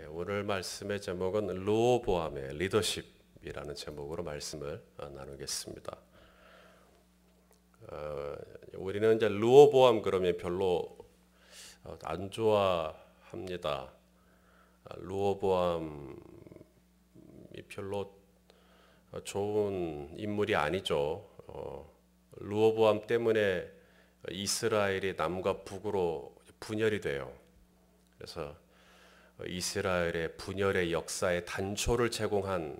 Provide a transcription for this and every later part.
오늘 말씀의 제목은 르호보암의 리더십이라는 제목으로 말씀을 나누겠습니다. 우리는 이제 르호보암 그러면 별로 안 좋아합니다. 르호보암이 별로 좋은 인물이 아니죠. 르호보암 때문에 이스라엘이 남과 북으로 분열이 돼요. 그래서 이스라엘의 분열의 역사에 단초를 제공한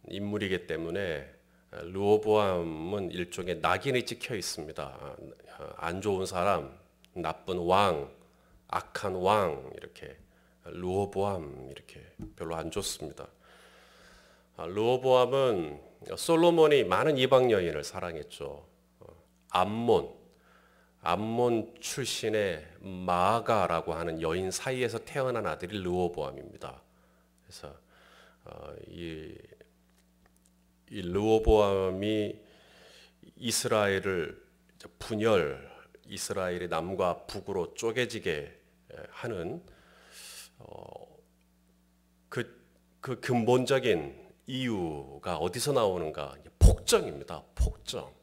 인물이기 때문에 르호보암은 일종의 낙인이 찍혀 있습니다. 안 좋은 사람, 나쁜 왕, 악한 왕 이렇게 르호보암 이렇게 별로 안 좋습니다. 르호보암은 솔로몬이 많은 이방 여인을 사랑했죠. 암몬 출신의 마아가라고 하는 여인 사이에서 태어난 아들이 르호보암입니다. 그래서 이 르호보암이 이스라엘을 이스라엘이 남과 북으로 쪼개지게 하는 그 근본적인 이유가 어디서 나오는가? 폭정입니다. 폭정.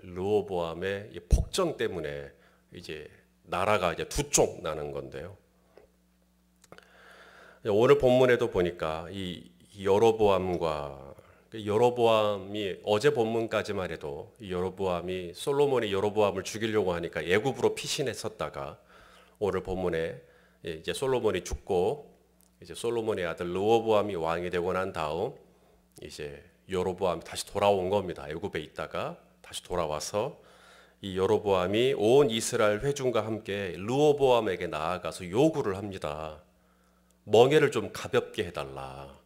르호보암의 폭정 때문에 이제 나라가 이제 두 쪽 나는 건데요. 오늘 본문에도 보니까 이 여로보암이 어제 본문까지만 해도 솔로몬이 여로보암을 죽이려고 하니까 애굽으로 피신했었다가 오늘 본문에 이제 솔로몬이 죽고 이제 솔로몬의 아들 르호보암이 왕이 되고 난 다음 이제 여로보암이 다시 돌아온 겁니다. 애굽에 있다가 다시 돌아와서 이 여로보암이 온 이스라엘 회중과 함께 르호보암에게 나아가서 요구를 합니다. 멍에를 좀 가볍게 해달라.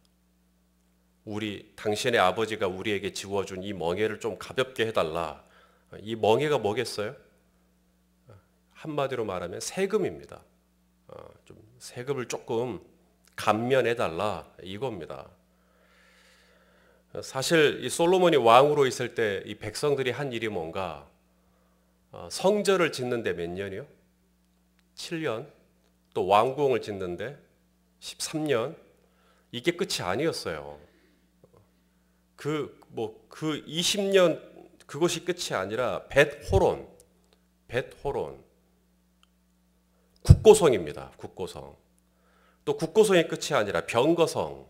당신의 아버지가 우리에게 지워준 이 멍에를 좀 가볍게 해달라. 이 멍에가 뭐겠어요? 한마디로 말하면 세금입니다. 좀 세금을 조금 감면해달라 이겁니다. 사실 이 솔로몬이 왕으로 있을 때 이 백성들이 한 일이 뭔가 성전을 짓는데 몇 년이요? 7년. 또 왕궁을 짓는데 13년. 이게 끝이 아니었어요. 그 20년 그것이 끝이 아니라 벳호론. 국고성입니다. 국고성. 또 국고성이 끝이 아니라 병거성,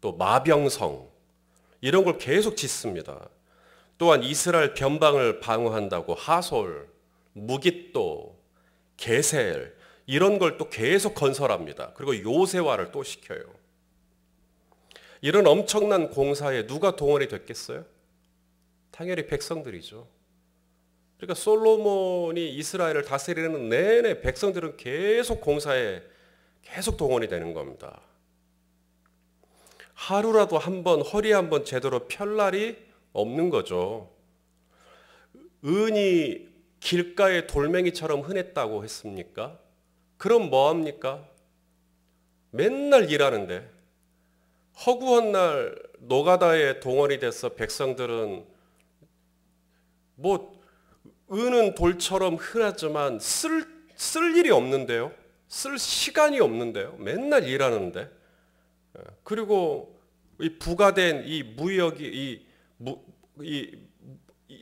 또 마병성 이런 걸 계속 짓습니다. 또한 이스라엘 변방을 방어한다고 하솔, 무깃도, 게셀 이런 걸 또 계속 건설합니다. 그리고 요새화를 또 시켜요. 이런 엄청난 공사에 누가 동원이 됐겠어요? 당연히 백성들이죠. 그러니까 솔로몬이 이스라엘을 다스리는 내내 백성들은 계속 공사에 계속 동원이 되는 겁니다. 하루라도 허리 한번 제대로 펼 날이 없는 거죠. 은이 길가의 돌멩이처럼 흔했다고 했습니까? 그럼 뭐합니까? 맨날 일하는데 허구한 날 노가다에 동원이 돼서 백성들은 은은 돌처럼 흔하지만 쓸 일이 없는데요. 쓸 시간이 없는데요. 맨날 일하는데. 그리고 이 부가된 이 무역이 이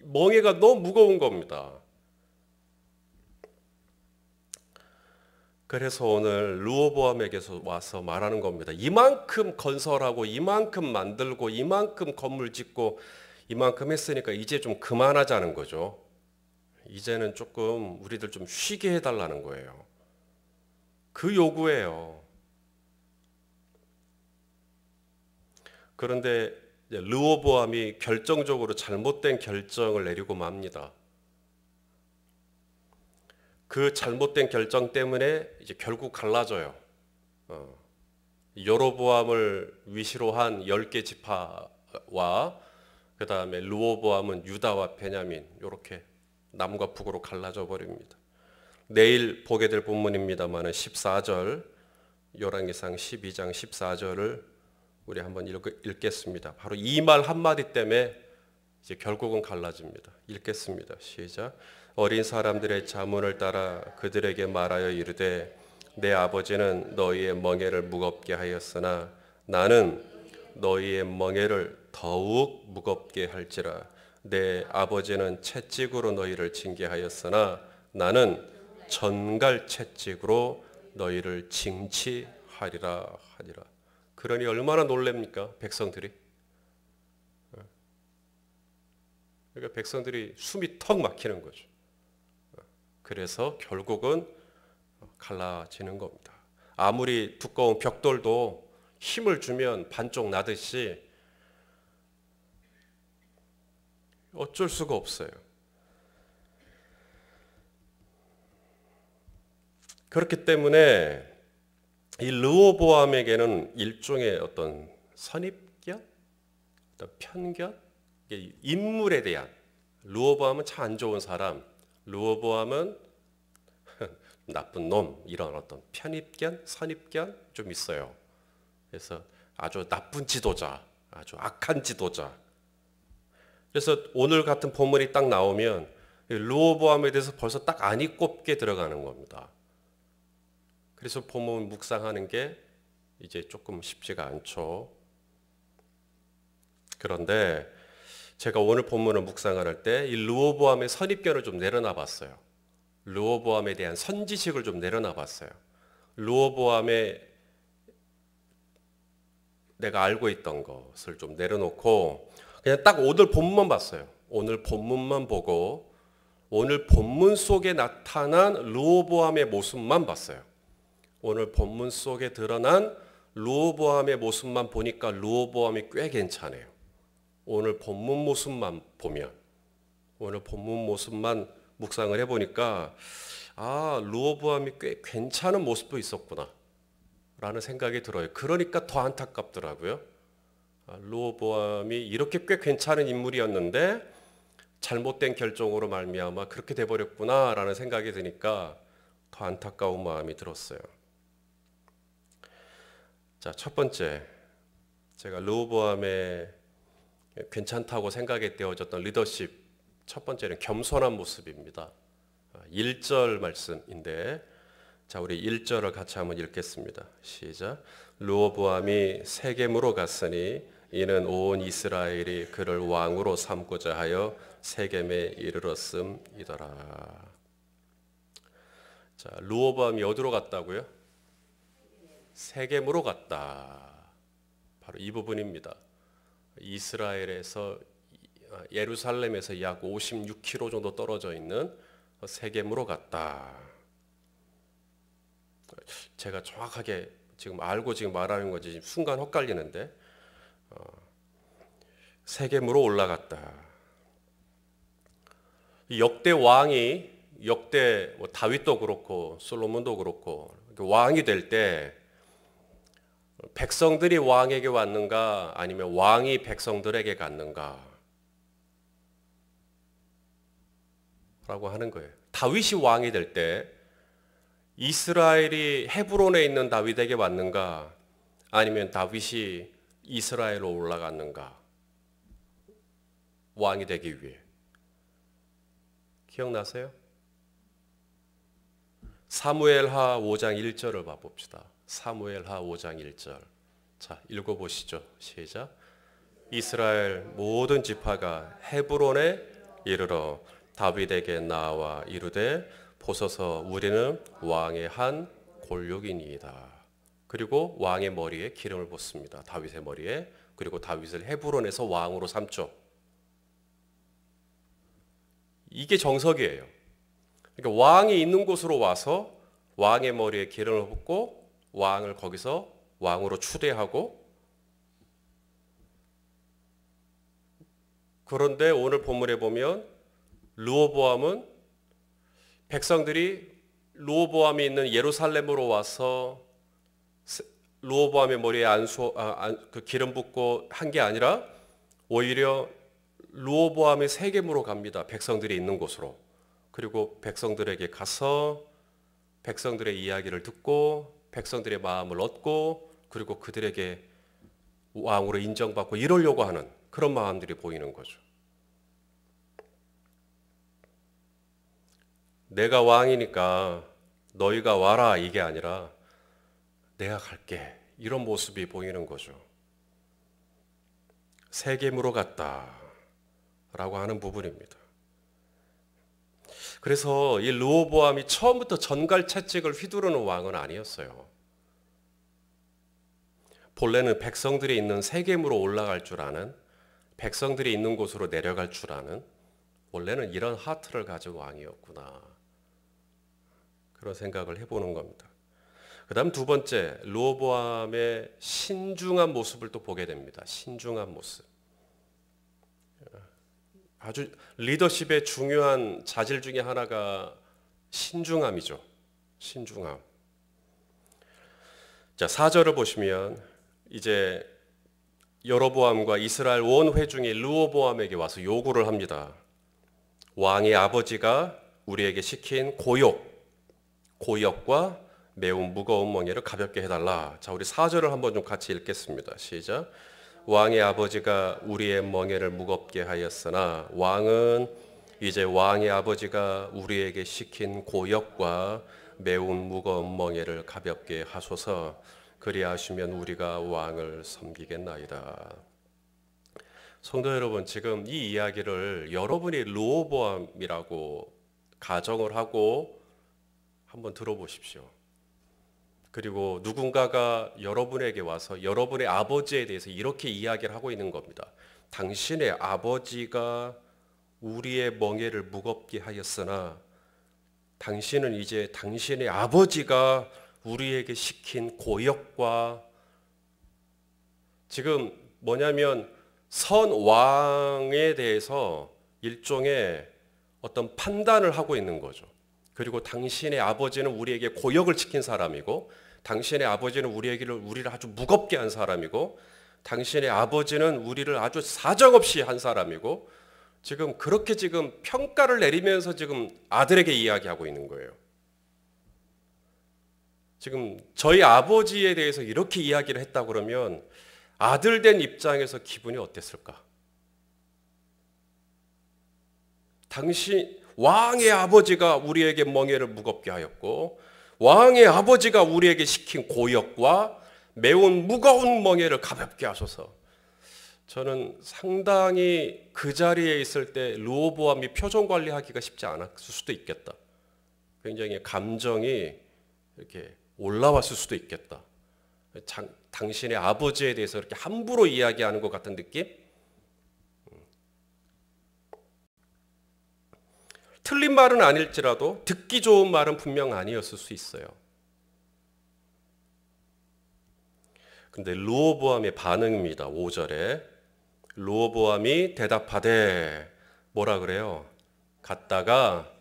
멍에가 너무 무거운 겁니다. 그래서 오늘 르호보암에게서 와서 말하는 겁니다. 이만큼 건설하고 이만큼 만들고 이만큼 건물 짓고 이만큼 했으니까 이제 좀 그만하자는 거죠. 이제는 조금 우리들 좀 쉬게 해달라는 거예요. 그 요구예요. 그런데 르호보암이 결정적으로 잘못된 결정을 내리고 맙니다. 그 잘못된 결정 때문에 이제 결국 갈라져요. 여로보암을 위시로 한 10개 지파와 그 다음에 르호보암은 유다와 베냐민 이렇게 남과 북으로 갈라져 버립니다. 내일 보게 될 본문입니다만 14절 열왕기상 12장 14절을 우리 한번 읽겠습니다. 바로 이 말 한마디 때문에 이제 결국은 갈라집니다. 읽겠습니다. 시작. 어린 사람들의 자문을 따라 그들에게 말하여 이르되 내 아버지는 너희의 멍에를 무겁게 하였으나 나는 너희의 멍에를 더욱 무겁게 할지라. 내 아버지는 채찍으로 너희를 징계하였으나 나는 전갈 채찍으로 너희를 징치하리라 하니라. 그러니 얼마나 놀랍니까 백성들이. 그러니까 백성들이 숨이 턱 막히는 거죠. 그래서 결국은 갈라지는 겁니다. 아무리 두꺼운 벽돌도 힘을 주면 반쪽 나듯이 어쩔 수가 없어요. 그렇기 때문에 이 르호보암에게는 일종의 어떤 선입견, 어떤 편견, 인물에 대한, 르호보암은 참 안 좋은 사람, 르호보암은 나쁜 놈, 이런 어떤 편입견, 선입견 좀 있어요. 그래서 아주 나쁜 지도자, 아주 악한 지도자. 그래서 오늘 같은 본문이 딱 나오면 르호보암에 대해서 벌써 딱 안이 꼽게 들어가는 겁니다. 그래서 본문 묵상하는 게 이제 조금 쉽지가 않죠. 그런데 제가 오늘 본문을 묵상할 때 이 르호보암의 선입견을 좀 내려놔 봤어요. 르호보암에 대한 선지식을 좀 내려놔 봤어요. 르호보암의 내가 알고 있던 것을 좀 내려놓고 그냥 딱 오늘 본문만 봤어요. 오늘 본문만 보고 오늘 본문 속에 나타난 르호보암의 모습만 봤어요. 오늘 본문 속에 드러난 르호보암의 모습만 보니까 르호보암이 꽤 괜찮아요. 오늘 본문 모습만 보면, 오늘 본문 모습만 묵상을 해보니까 르호보암이 꽤 괜찮은 모습도 있었구나 라는 생각이 들어요. 그러니까 더 안타깝더라고요. 르호보암이 이렇게 꽤 괜찮은 인물이었는데 잘못된 결정으로 말미암아 그렇게 돼버렸구나 라는 생각이 드니까 더 안타까운 마음이 들었어요. 자, 첫 번째, 제가 르호보암의 괜찮다고 생각이 되어졌던 리더십, 첫 번째는 겸손한 모습입니다. 1절 말씀인데, 자, 우리 1절을 같이 한번 읽겠습니다. 시작. 르호보암이 세겜으로 갔으니 이는 온 이스라엘이 그를 왕으로 삼고자 하여 세겜에 이르렀음이더라. 자, 르호보암이 어디로 갔다고요? 세겜으로 갔다. 바로 이 부분입니다. 이스라엘에서 예루살렘에서 약 56km 정도 떨어져 있는 세겜으로 갔다. 제가 정확하게 지금 알고 지금 말하는 거지 순간 헛갈리는데 세겜으로 올라갔다. 역대 왕이 역대 다윗도 그렇고 솔로몬도 그렇고 왕이 될 때 백성들이 왕에게 왔는가 아니면 왕이 백성들에게 갔는가 라고 하는 거예요. 다윗이 왕이 될 때 이스라엘이 헤브론에 있는 다윗에게 왔는가 아니면 다윗이 이스라엘로 올라갔는가 왕이 되기 위해. 기억나세요? 사무엘하 5장 1절을 봐봅시다. 사무엘하 5장 1절. 자, 읽어보시죠. 시작. 이스라엘 모든 지파가 헤브론에 이르러 다윗에게 나와 이르되 보소서 우리는 왕의 한 골육이니이다. 그리고 왕의 머리에 기름을 붓습니다. 다윗의 머리에. 그리고 다윗을 헤브론에서 왕으로 삼죠. 이게 정석이에요. 그러니까 왕이 있는 곳으로 와서 왕의 머리에 기름을 붓고 왕을 거기서 왕으로 추대하고, 그런데 오늘 본문에 보면 르호보암은 백성들이 르호보암이 있는 예루살렘으로 와서 르호보암의 머리에 그 기름 붓고 한 게 아니라 오히려 르호보암의 세겜으로 갑니다. 백성들이 있는 곳으로. 그리고 백성들에게 가서 백성들의 이야기를 듣고 백성들의 마음을 얻고 그리고 그들에게 왕으로 인정받고 이러려고 하는 그런 마음들이 보이는 거죠. 내가 왕이니까 너희가 와라 이게 아니라 내가 갈게 이런 모습이 보이는 거죠. 세겜으로 갔다라고 하는 부분입니다. 그래서 이 르호보암이 처음부터 전갈 채찍을 휘두르는 왕은 아니었어요. 본래는 백성들이 있는 세겜으로 올라갈 줄 아는, 백성들이 있는 곳으로 내려갈 줄 아는, 원래는 이런 하트를 가진 왕이었구나, 그런 생각을 해보는 겁니다. 그 다음 두 번째, 르호보암의 신중한 모습을 또 보게 됩니다. 신중한 모습. 아주 리더십의 중요한 자질 중에 하나가 신중함이죠. 신중함. 자, 4절을 보시면 이제 여로보암과 이스라엘 온 회중이 르호보암에게 와서 요구를 합니다. 왕의 아버지가 우리에게 시킨 고역과 매우 무거운 멍에를 가볍게 해달라. 자, 우리 4절을 한번 좀 같이 읽겠습니다. 시작. 왕의 아버지가 우리의 멍에를 무겁게 하였으나 왕은 이제 왕의 아버지가 우리에게 시킨 고역과 매운 무거운 멍에를 가볍게 하소서. 그리하시면 우리가 왕을 섬기겠나이다. 성도 여러분, 지금 이 이야기를 여러분이 르호보암이라고 가정을 하고 한번 들어보십시오. 그리고 누군가가 여러분에게 와서 여러분의 아버지에 대해서 이렇게 이야기를 하고 있는 겁니다. 당신의 아버지가 우리의 멍에를 무겁게 하였으나 당신은 이제 당신의 아버지가 우리에게 시킨 고역과, 지금 뭐냐면 선 왕에 대해서 일종의 어떤 판단을 하고 있는 거죠. 그리고 당신의 아버지는 우리에게 고역을 시킨 사람이고, 당신의 아버지는 우리를 아주 무겁게 한 사람이고, 당신의 아버지는 우리를 아주 사정없이 한 사람이고, 지금 그렇게 지금 평가를 내리면서 지금 아들에게 이야기하고 있는 거예요. 지금 저희 아버지에 대해서 이렇게 이야기를 했다 그러면 아들 된 입장에서 기분이 어땠을까? 왕의 아버지가 우리에게 멍에를 무겁게 하였고, 왕의 아버지가 우리에게 시킨 고역과 매운 무거운 멍에를 가볍게 하소서. 저는 상당히 그 자리에 있을 때 르호보암이 표정 관리하기가 쉽지 않았을 수도 있겠다. 굉장히 감정이 이렇게 올라왔을 수도 있겠다. 당신의 아버지에 대해서 이렇게 함부로 이야기하는 것 같은 느낌? 틀린 말은 아닐지라도 듣기 좋은 말은 분명 아니었을 수 있어요. 근데 르호보암의 반응입니다. 5절에 르호보암이 대답하되 뭐라 그래요? 갔다가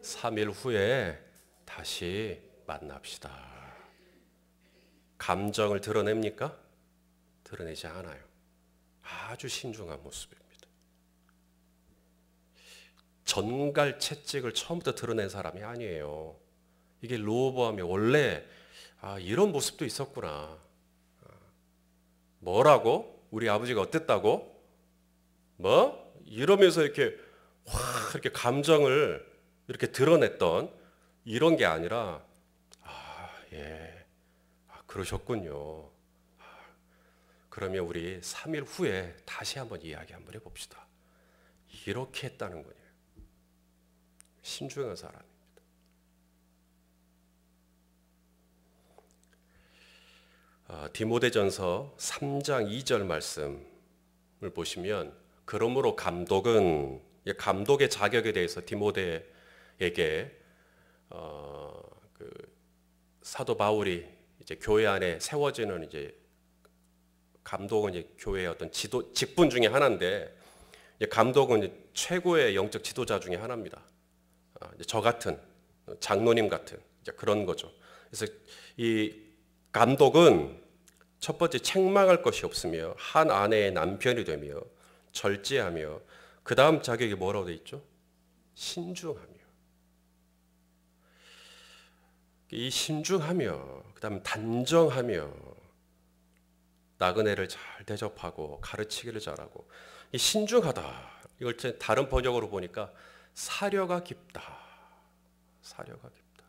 3일 후에 다시 만납시다. 감정을 드러냅니까? 드러내지 않아요. 아주 신중한 모습입니다. 전갈 채찍을 처음부터 드러낸 사람이 아니에요. 이게 르호보암이 원래 이런 모습도 있었구나. 뭐라고? 우리 아버지가 어땠다고? 뭐? 이러면서 이렇게 확 이렇게 감정을 이렇게 드러냈던 이런 게 아니라 그러셨군요. 그러면 우리 3일 후에 다시 한번 이야기 한번 해봅시다. 이렇게 했다는 거예요. 신중한 사람입니다. 디모데전서 3장 2절 말씀을 보시면, 그러므로 감독의 자격에 대해서 디모데에게 사도 바울이 이제 교회 안에 세워지는 이제 감독은 이제 교회의 어떤 직분 중에 하나인데, 감독은 이제 최고의 영적 지도자 중에 하나입니다. 저 같은 장로님 같은 이제 그런 거죠. 그래서 이 감독은 첫 번째 책망할 것이 없으며 한 아내의 남편이 되며 절제하며, 그 다음 자격이 뭐라고 돼 있죠? 신중하며. 이 신중하며, 그 다음 단정하며, 나그네를 잘 대접하고 가르치기를 잘하고, 이 신중하다, 이걸 다른 번역으로 보니까 사려가 깊다. 사려가 깊다.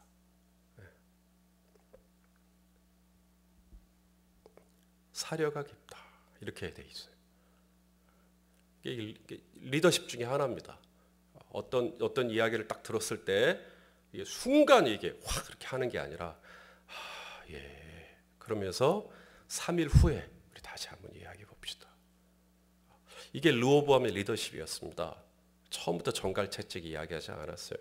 사려가 깊다. 이렇게 돼 있어요. 이게 리더십 중에 하나입니다. 어떤 이야기를 딱 들었을 때 이게 순간 이게 확 그렇게 하는 게 아니라 예. 그러면서 3일 후에 우리 다시 한번 이야기해 봅시다. 이게 르호보암의 리더십이었습니다. 처음부터 정갈채찍 이야기하지 않았어요.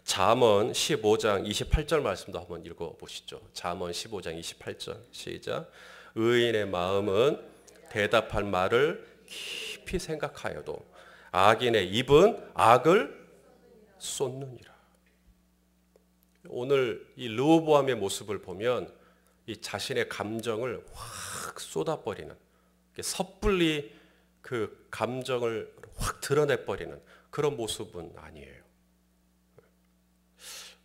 잠언 15장 28절 말씀도 한번 읽어보시죠. 잠언 15장 28절 시작. 의인의 마음은 대답할 말을 깊이 생각하여도 악인의 입은 악을 쏟느니라. 오늘 이 르호보암의 모습을 보면 이 자신의 감정을 확 쏟아버리는, 섣불리 그 감정을 확 드러내버리는 그런 모습은 아니에요.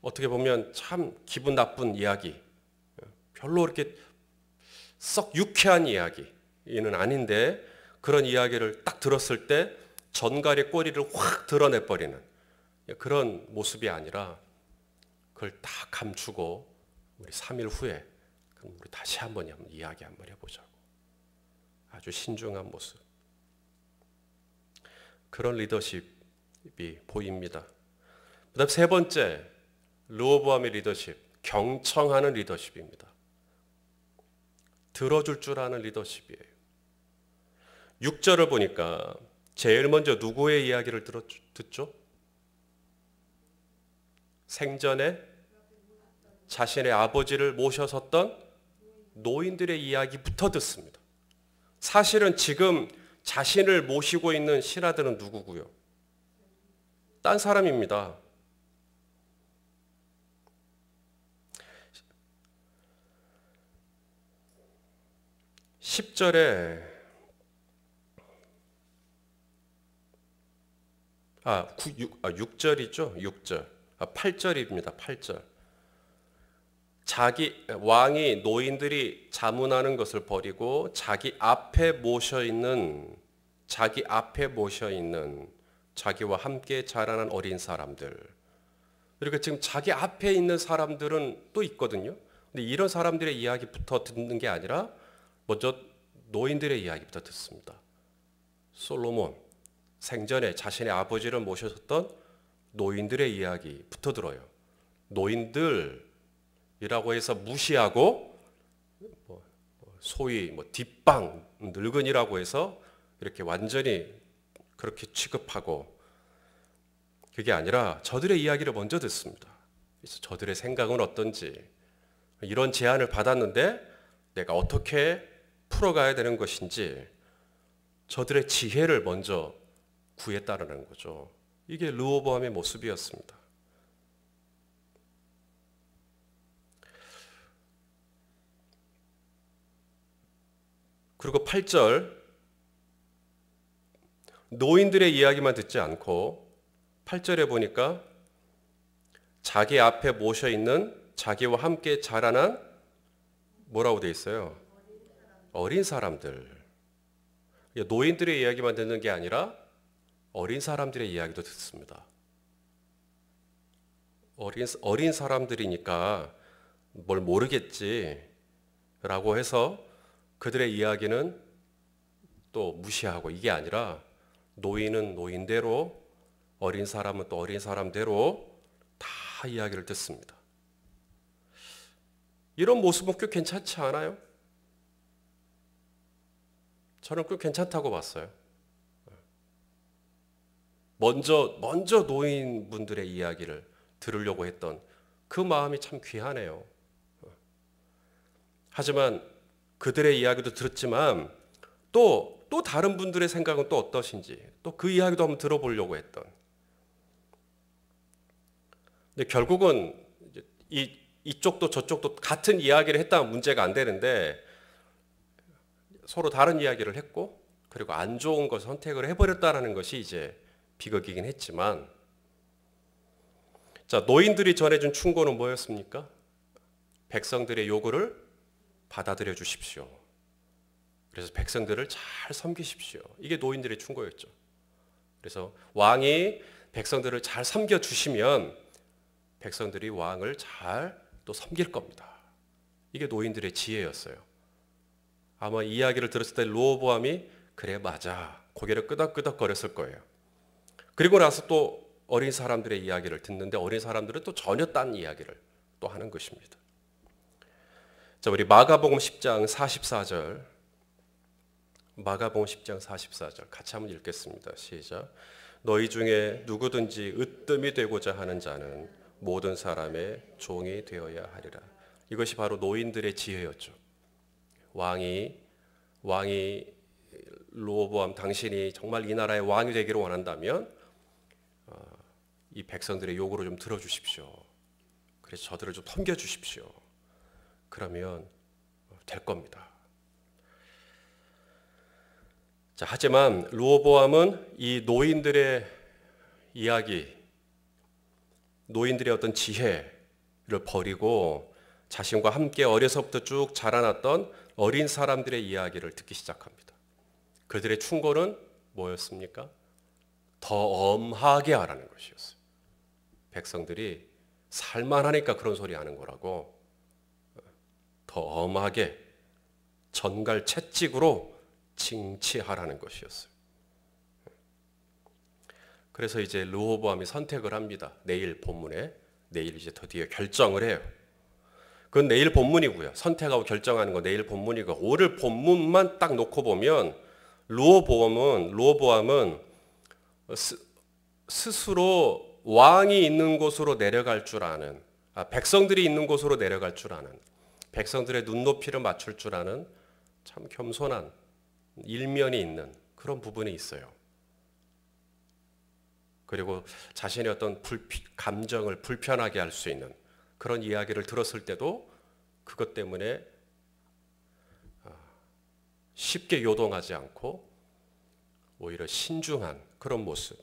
어떻게 보면 참 기분 나쁜 이야기, 별로 이렇게 썩 유쾌한 이야기는 아닌데 그런 이야기를 딱 들었을 때 전갈의 꼬리를 확 드러내버리는 그런 모습이 아니라 그걸 다 감추고 우리 3일 후에 그럼 우리 다시 한번 이야기 한번 해보자고. 아주 신중한 모습. 그런 리더십이 보입니다. 그다음 세 번째, 르호보암의 리더십, 경청하는 리더십입니다. 들어줄 줄 아는 리더십이에요. 6절을 보니까 제일 먼저 누구의 이야기를 듣죠? 생전에 자신의 아버지를 모셔섰던 노인들의 이야기부터 듣습니다. 사실은 지금 자신을 모시고 있는 신하들은 누구고요? 딴 사람입니다. 10절에 6절이죠. 6절. 8절입니다. 8절. 자기 왕이 노인들이 자문하는 것을 버리고 자기 앞에 모셔 있는 자기와 함께 자라난 어린 사람들. 그리고 지금 자기 앞에 있는 사람들은 또 있거든요. 근데 이런 사람들의 이야기부터 듣는 게 아니라 먼저 노인들의 이야기부터 듣습니다. 솔로몬 생전에 자신의 아버지를 모셨던 노인들의 이야기부터 들어요. 노인들이라고 해서 무시하고 소위 뒷방 늙은이라고 해서 이렇게 완전히 그렇게 취급하고 그게 아니라 저들의 이야기를 먼저 듣습니다. 그래서 저들의 생각은 어떤지 이런 제안을 받았는데 내가 어떻게 풀어가야 되는 것인지 저들의 지혜를 먼저 구했다는 거죠. 이게 르호보암의 모습이었습니다. 그리고 8절 노인들의 이야기만 듣지 않고 8절에 보니까 자기 앞에 모셔 있는 자기와 함께 자라난 뭐라고 돼 있어요? 어린 사람들. 노인들의 이야기만 듣는 게 아니라 어린 사람들의 이야기도 듣습니다. 어린 사람들이니까 뭘 모르겠지 라고 해서 그들의 이야기는 또 무시하고 이게 아니라 노인은 노인대로 어린 사람은 또 어린 사람대로 다 이야기를 듣습니다. 이런 모습은 꽤 괜찮지 않아요? 저는 꽤 괜찮다고 봤어요. 먼저 노인분들의 이야기를 들으려고 했던 그 마음이 참 귀하네요. 하지만 그들의 이야기도 들었지만 또 다른 분들의 생각은 또 어떠신지 또 그 이야기도 한번 들어보려고 했던. 근데 결국은 이쪽도 저쪽도 같은 이야기를 했다면 문제가 안 되는데 서로 다른 이야기를 했고 그리고 안 좋은 것을 선택을 해버렸다는 것이 이제 비극이긴 했지만 자 노인들이 전해준 충고는 뭐였습니까? 백성들의 요구를 받아들여 주십시오. 그래서 백성들을 잘 섬기십시오. 이게 노인들의 충고였죠. 그래서 왕이 백성들을 잘 섬겨주시면 백성들이 왕을 잘 또 섬길 겁니다. 이게 노인들의 지혜였어요. 아마 이 이야기를 들었을 때 르호보암이 그래 맞아 고개를 끄덕끄덕거렸을 거예요. 그리고 나서 또 어린 사람들의 이야기를 듣는데 어린 사람들은 또 전혀 딴 이야기를 또 하는 것입니다. 자, 우리 마가복음 10장 44절, 마가복음 10장 44절 같이 한번 읽겠습니다. 시작. 너희 중에 누구든지 으뜸이 되고자 하는 자는 모든 사람의 종이 되어야 하리라. 이것이 바로 노인들의 지혜였죠. 왕이 르호보암 당신이 정말 이 나라의 왕이 되기를 원한다면 이 백성들의 요구를 좀 들어주십시오. 그래서 저들을 좀 섬겨주십시오. 그러면 될 겁니다. 자, 하지만 르호보암은 이 노인들의 이야기, 노인들의 어떤 지혜를 버리고 자신과 함께 어려서부터 쭉 자라났던 어린 사람들의 이야기를 듣기 시작합니다. 그들의 충고는 뭐였습니까? 더 엄하게 하라는 것이었어요. 백성들이 살만하니까 그런 소리 하는 거라고 더 엄하게 전갈 채찍으로 징치하라는 것이었어요. 그래서 이제 르호보암이 선택을 합니다. 내일 본문에 내일 이제 드디어 결정을 해요. 그건 내일 본문이고요. 선택하고 결정하는 거 내일 본문이고 오늘 본문만 딱 놓고 보면 르호보암은 스스로 왕이 있는 곳으로 내려갈 줄 아는, 백성들이 있는 곳으로 내려갈 줄 아는, 백성들의 눈높이를 맞출 줄 아는 참 겸손한 일면이 있는 그런 부분이 있어요. 그리고 자신의 어떤 감정을 불편하게 할 수 있는 그런 이야기를 들었을 때도 그것 때문에 쉽게 요동하지 않고 오히려 신중한 그런 모습,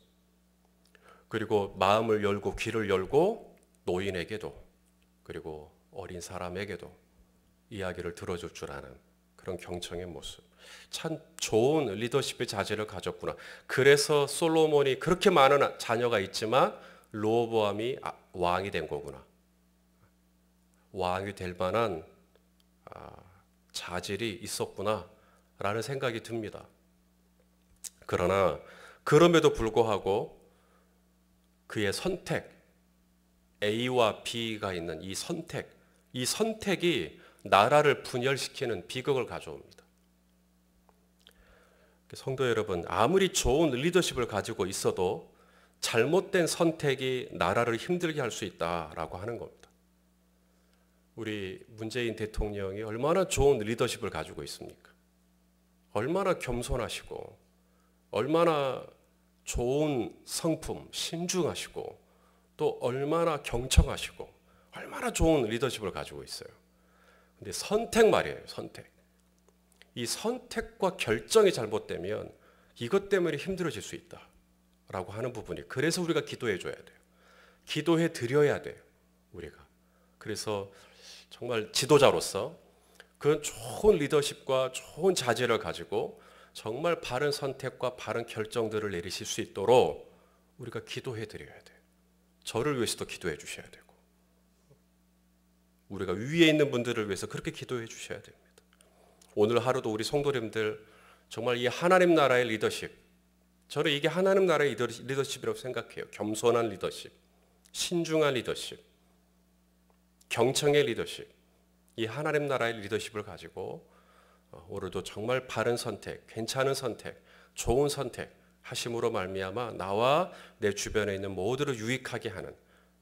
그리고 마음을 열고 귀를 열고 노인에게도 그리고 어린 사람에게도 이야기를 들어줄 줄 아는 그런 경청의 모습, 참 좋은 리더십의 자질을 가졌구나. 그래서 솔로몬이 그렇게 많은 자녀가 있지만 르호보암이 왕이 된 거구나. 왕이 될 만한 자질이 있었구나 라는 생각이 듭니다. 그러나 그럼에도 불구하고 그의 선택, A와 B가 있는 이 선택이 나라를 분열시키는 비극을 가져옵니다. 성도 여러분, 아무리 좋은 리더십을 가지고 있어도 잘못된 선택이 나라를 힘들게 할 수 있다라고 하는 겁니다. 우리 문재인 대통령이 얼마나 좋은 리더십을 가지고 있습니까? 얼마나 겸손하시고 얼마나 좋은 성품, 신중하시고 또 얼마나 경청하시고 얼마나 좋은 리더십을 가지고 있어요. 근데 선택 말이에요, 선택. 이 선택과 결정이 잘못되면 이것 때문에 힘들어질 수 있다라고 하는 부분이, 그래서 우리가 기도해 줘야 돼요. 기도해 드려야 돼요, 우리가. 그래서 정말 지도자로서 그런 좋은 리더십과 좋은 자질을 가지고 정말 바른 선택과 바른 결정들을 내리실 수 있도록 우리가 기도해 드려야 돼요. 저를 위해서도 기도해 주셔야 되고 우리가 위에 있는 분들을 위해서 그렇게 기도해 주셔야 됩니다. 오늘 하루도 우리 성도님들 정말 이 하나님 나라의 리더십, 저는 이게 하나님 나라의 리더십이라고 생각해요. 겸손한 리더십, 신중한 리더십, 경청의 리더십, 이 하나님 나라의 리더십을 가지고 오늘도 정말 바른 선택, 괜찮은 선택, 좋은 선택 하심으로 말미암아 나와 내 주변에 있는 모두를 유익하게 하는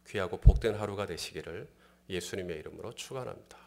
귀하고 복된 하루가 되시기를 예수님의 이름으로 축원합니다.